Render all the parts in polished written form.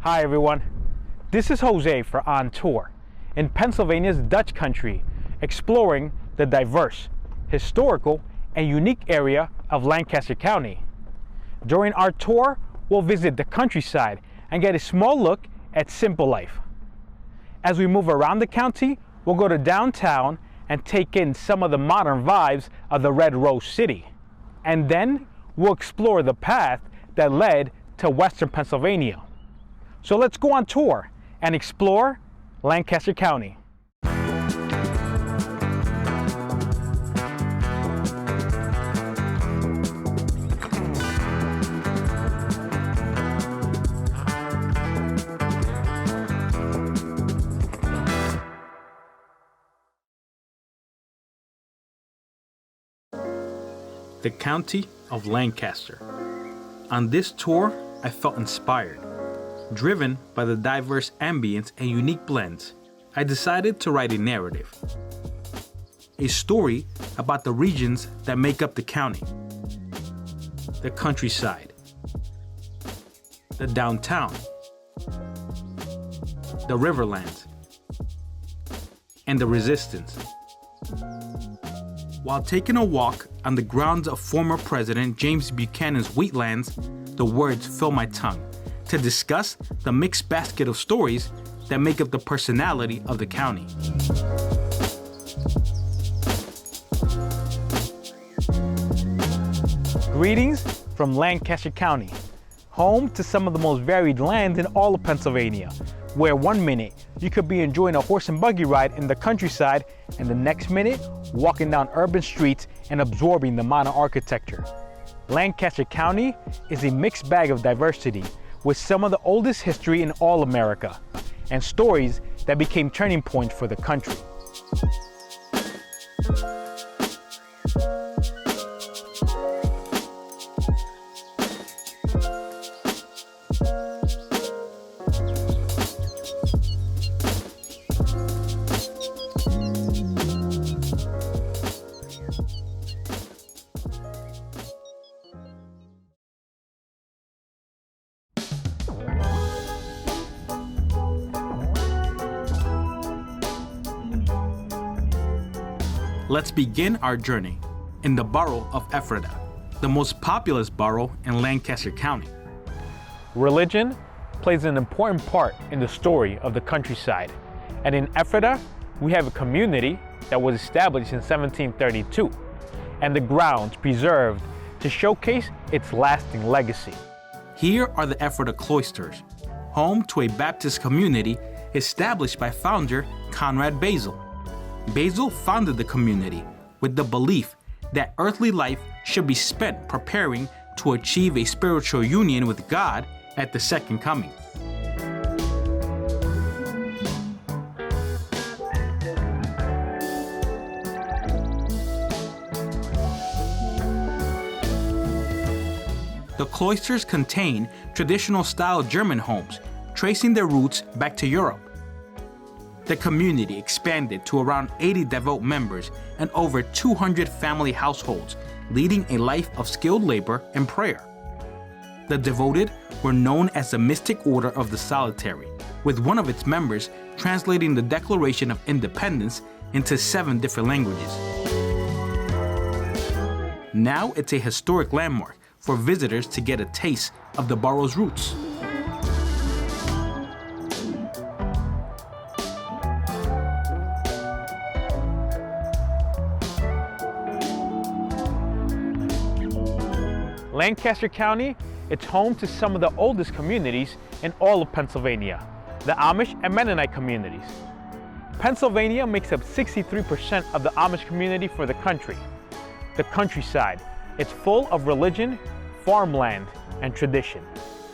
Hi everyone, this is Jose for On Tour in Pennsylvania's Dutch country, exploring the diverse, historical, and unique area of Lancaster County. During our tour, we'll visit the countryside and get a small look at simple life. As we move around the county, we'll go to downtown and take in some of the modern vibes of the Red Rose City. And then we'll explore the path that led to Western Pennsylvania. So let's go on tour and explore Lancaster County. The County of Lancaster. On this tour, I felt inspired. Driven by the diverse ambience and unique blends, I decided to write a narrative. A story about the regions that make up the county. The countryside. The downtown. The riverlands. And the resistance. While taking a walk on the grounds of former President James Buchanan's wheatlands, the words fill my tongue to discuss the mixed basket of stories that make up the personality of the county. Greetings from Lancaster County, home to some of the most varied lands in all of Pennsylvania, where one minute you could be enjoying a horse and buggy ride in the countryside, and the next minute walking down urban streets and absorbing the modern architecture. Lancaster County is a mixed bag of diversity, with some of the oldest history in all America, and stories that became turning points for the country. Let's begin our journey in the borough of Ephrata, the most populous borough in Lancaster County. Religion plays an important part in the story of the countryside, and in Ephrata, we have a community that was established in 1732, and the grounds preserved to showcase its lasting legacy. Here are the Ephrata Cloisters, home to a Baptist community established by founder Conrad Basil. Basil founded the community with the belief that earthly life should be spent preparing to achieve a spiritual union with God at the second coming. The cloisters contain traditional style German homes, tracing their roots back to Europe. The community expanded to around 80 devout members and over 200 family households, leading a life of skilled labor and prayer. The devoted were known as the Mystic Order of the Solitary, with one of its members translating the Declaration of Independence into 7 different languages. Now it's a historic landmark for visitors to get a taste of the borough's roots. Lancaster County, it's home to some of the oldest communities in all of Pennsylvania, the Amish and Mennonite communities. Pennsylvania makes up 63% of the Amish community for the country. The countryside, it's full of religion, farmland, and tradition.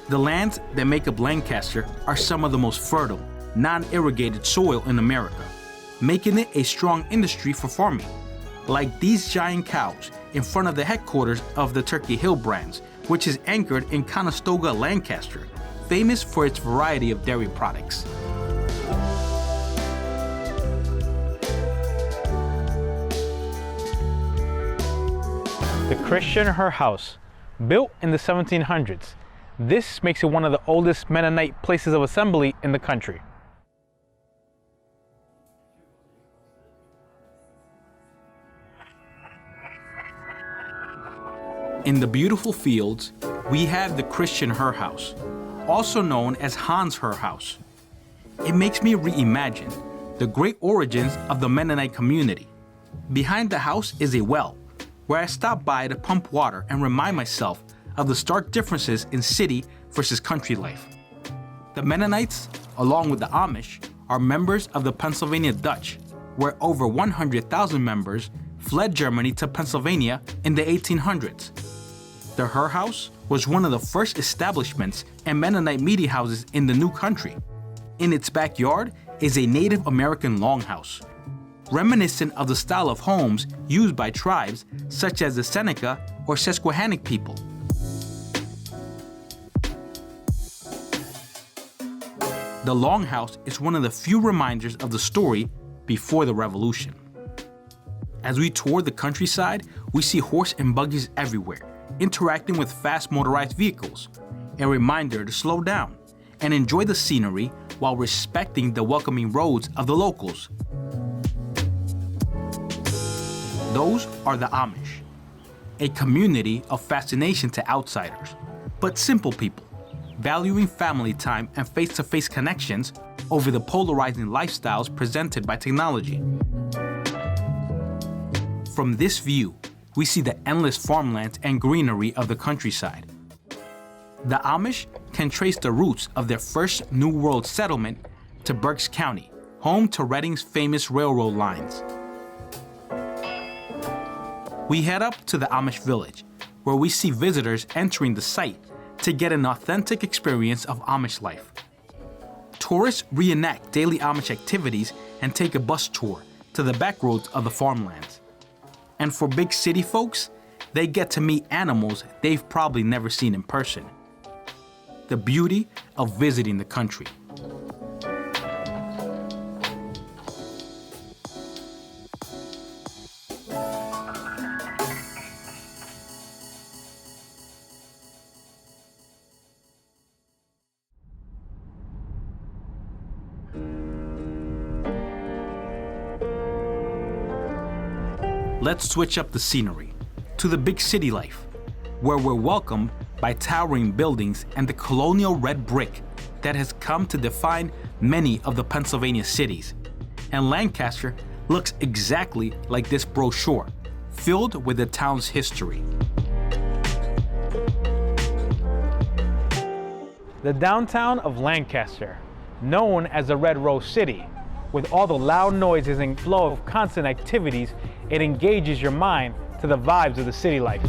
The lands that make up Lancaster are some of the most fertile, non-irrigated soil in America, making it a strong industry for farming. Like these giant cows in front of the headquarters of the Turkey Hill brands, which is anchored in Conestoga, Lancaster, famous for its variety of dairy products. The Christiana Herr house, built in the 1700s, This makes it one of the oldest Mennonite places of assembly in the country. In the beautiful fields, we have the Christian Herr house, also known as Hans Herr house. It makes me reimagine the great origins of the Mennonite community. Behind the house is a well, where I stop by to pump water and remind myself of the stark differences in city versus country life. The Mennonites, along with the Amish, are members of the Pennsylvania Dutch, where over 100,000 members fled Germany to Pennsylvania in the 1800s. The Herr house was one of the first establishments and Mennonite meeting houses in the new country. In its backyard is a Native American longhouse, reminiscent of the style of homes used by tribes such as the Seneca or Susquehanna people. The longhouse is one of the few reminders of the story before the Revolution. As we tour the countryside, we see horse and buggies everywhere, interacting with fast motorized vehicles, a reminder to slow down and enjoy the scenery while respecting the welcoming roads of the locals. Those are the Amish, a community of fascination to outsiders, but simple people, valuing family time and face-to-face connections over the polarizing lifestyles presented by technology. From this view, we see the endless farmlands and greenery of the countryside. The Amish can trace the roots of their first New World settlement to Berks County, home to Reading's famous railroad lines. We head up to the Amish Village, where we see visitors entering the site to get an authentic experience of Amish life. Tourists reenact daily Amish activities and take a bus tour to the back roads of the farmlands. And for big city folks, they get to meet animals they've probably never seen in person. The beauty of visiting the country. Let's switch up the scenery to the big city life, where we're welcomed by towering buildings and the colonial red brick that has come to define many of the Pennsylvania cities. And Lancaster looks exactly like this brochure, filled with the town's history. The downtown of Lancaster, known as the Red Rose City, with all the loud noises and flow of constant activities, it engages your mind to the vibes of the city life.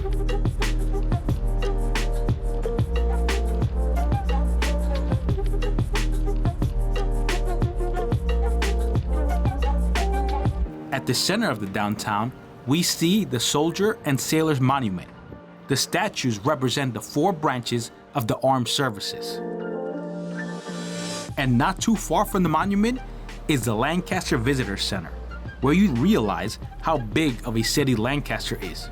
At the center of the downtown, we see the Soldier and Sailors Monument. The statues represent the 4 branches of the armed services. And not too far from the monument is the Lancaster Visitor Center, where you realize how big of a city Lancaster is.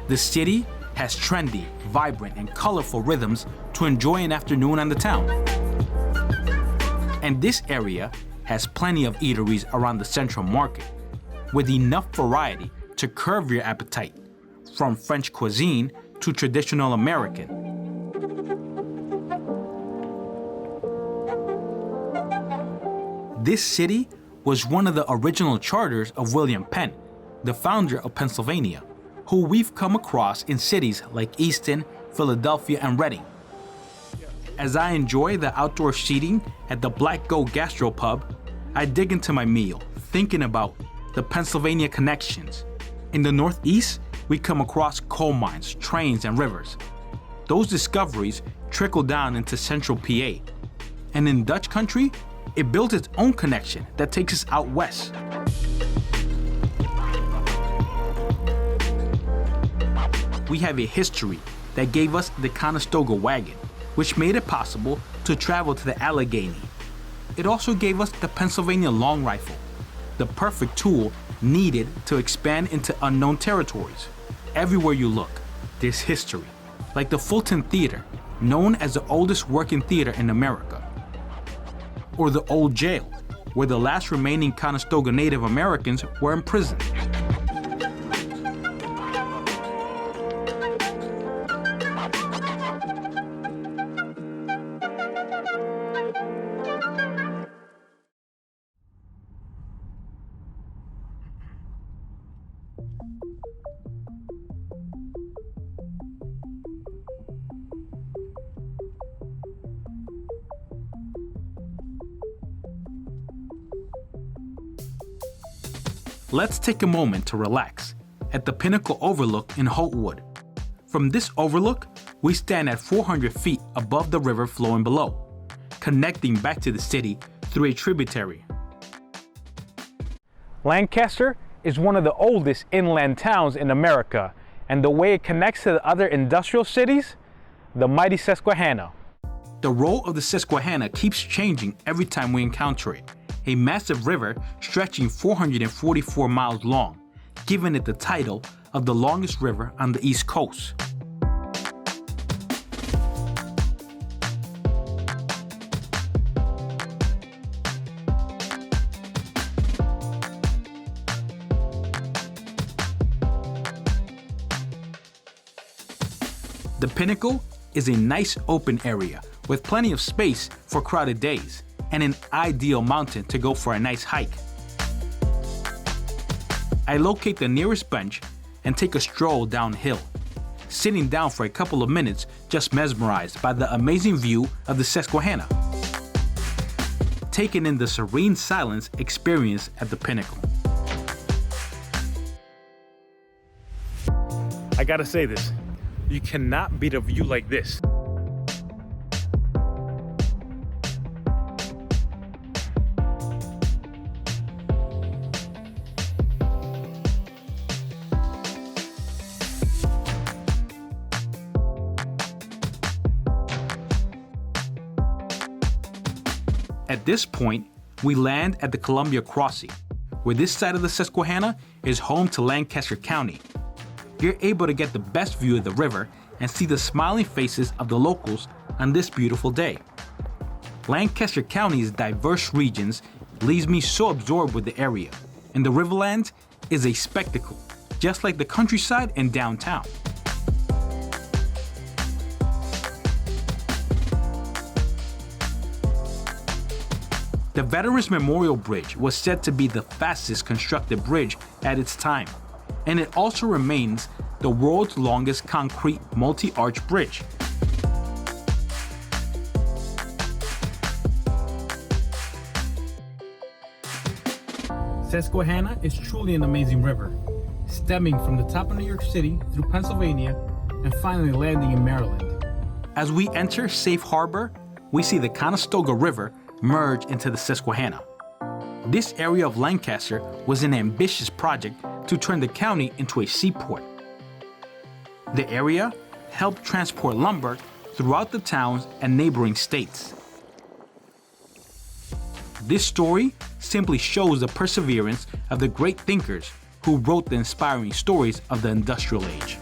The city has trendy, vibrant, and colorful rhythms to enjoy an afternoon on the town. And this area has plenty of eateries around the central market, with enough variety to curb your appetite, from French cuisine to traditional American. This city was one of the original charters of William Penn, the founder of Pennsylvania, who we've come across in cities like Easton, Philadelphia, and Reading. As I enjoy the outdoor seating at the Black Goat GastroPub, I dig into my meal, thinking about the Pennsylvania connections. In the Northeast, we come across coal mines, trains, and rivers. Those discoveries trickle down into central PA. And in Dutch country, it builds its own connection that takes us out west. We have a history that gave us the Conestoga wagon, which made it possible to travel to the Allegheny. It also gave us the Pennsylvania long rifle, the perfect tool needed to expand into unknown territories. Everywhere you look, there's history, like the Fulton Theater, known as the oldest working theater in America, or the Old Jail, where the last remaining Conestoga Native Americans were imprisoned. Let's take a moment to relax at the Pinnacle Overlook in Holtwood. From this overlook, we stand at 400 feet above the river flowing below, connecting back to the city through a tributary. Lancaster is one of the oldest inland towns in America, and the way it connects to the other industrial cities, the mighty Susquehanna. The role of the Susquehanna keeps changing every time we encounter it. A massive river stretching 444 miles long, giving it the title of the longest river on the East Coast. The Pinnacle is a nice open area with plenty of space for crowded days, and an ideal mountain to go for a nice hike. I locate the nearest bench and take a stroll downhill, sitting down for a couple of minutes, just mesmerized by the amazing view of the Susquehanna, taking in the serene silence experienced at the Pinnacle. I gotta say this, you cannot beat a view like this. At this point, we land at the Columbia Crossing, where this side of the Susquehanna is home to Lancaster County. You're able to get the best view of the river and see the smiling faces of the locals on this beautiful day. Lancaster County's diverse regions leaves me so absorbed with the area, and the Riverlands is a spectacle, just like the countryside and downtown. The Veterans Memorial Bridge was said to be the fastest constructed bridge at its time, and it also remains the world's longest concrete multi-arch bridge. Susquehanna is truly an amazing river, stemming from the top of New York City through Pennsylvania and finally landing in Maryland. As we enter Safe Harbor, we see the Conestoga River merge into the Susquehanna. This area of Lancaster was an ambitious project to turn the county into a seaport. The area helped transport lumber throughout the towns and neighboring states. This story simply shows the perseverance of the great thinkers who wrote the inspiring stories of the industrial age.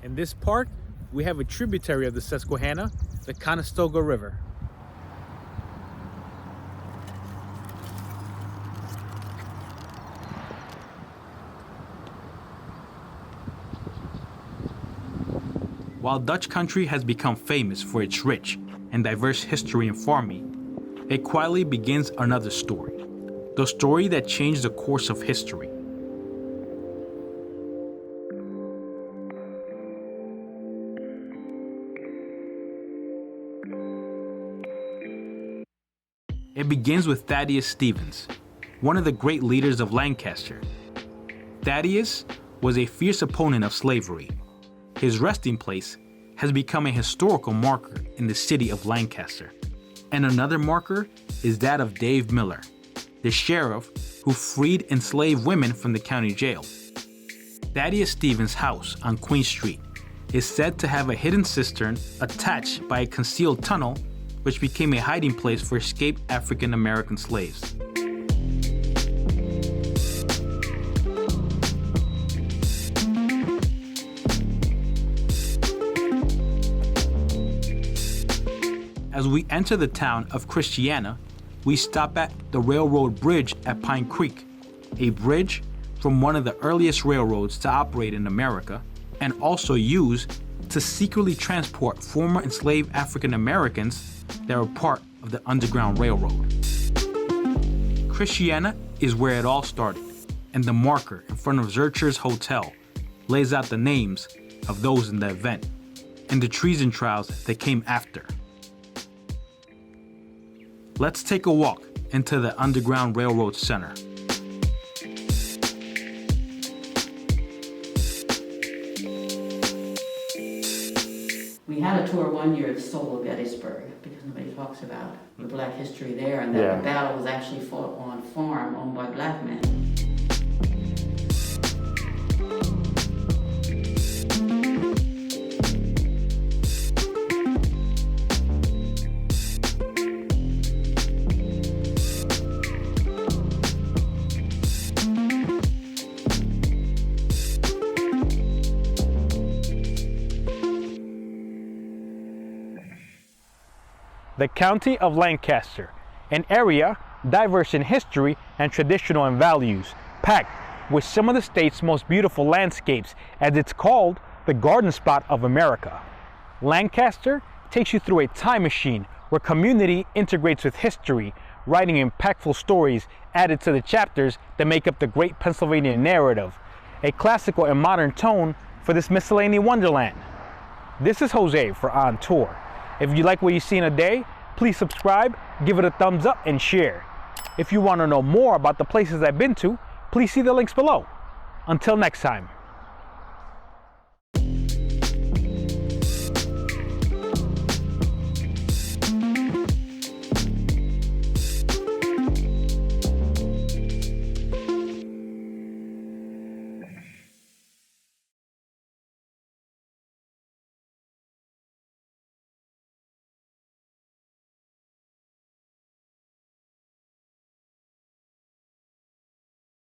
In this park, we have a tributary of the Susquehanna, the Conestoga River. While Dutch country has become famous for its rich and diverse history and farming, it quietly begins another story, the story that changed the course of history. It begins with Thaddeus Stevens, one of the great leaders of Lancaster. Thaddeus was a fierce opponent of slavery. His resting place has become a historical marker in the city of Lancaster. And another marker is that of Dave Miller, the sheriff who freed enslaved women from the county jail. Thaddeus Stevens' house on Queen Street is said to have a hidden cistern attached by a concealed tunnel, which became a hiding place for escaped African American slaves. As we enter the town of Christiana, we stop at the railroad bridge at Pine Creek, a bridge from one of the earliest railroads to operate in America, and also used to secretly transport former enslaved African Americans that were part of the Underground Railroad. Christiana is where it all started, and the marker in front of Zurcher's Hotel lays out the names of those in the event and the treason trials that came after. Let's take a walk into the Underground Railroad Center. We had a tour one year at Solo, Gettysburg, because nobody talks about the black history there, and that the battle was actually fought on a farm owned by black men. The County of Lancaster, an area diverse in history and traditional and values, packed with some of the state's most beautiful landscapes, as it's called the Garden Spot of America. Lancaster takes you through a time machine where community integrates with history, writing impactful stories added to the chapters that make up the great Pennsylvania narrative, a classical and modern tone for this miscellaneous wonderland. This is Jose for On Tour. If you like what you see in a day, please subscribe, give it a thumbs up, and share. If you want to know more about the places I've been to, please see the links below. Until next time.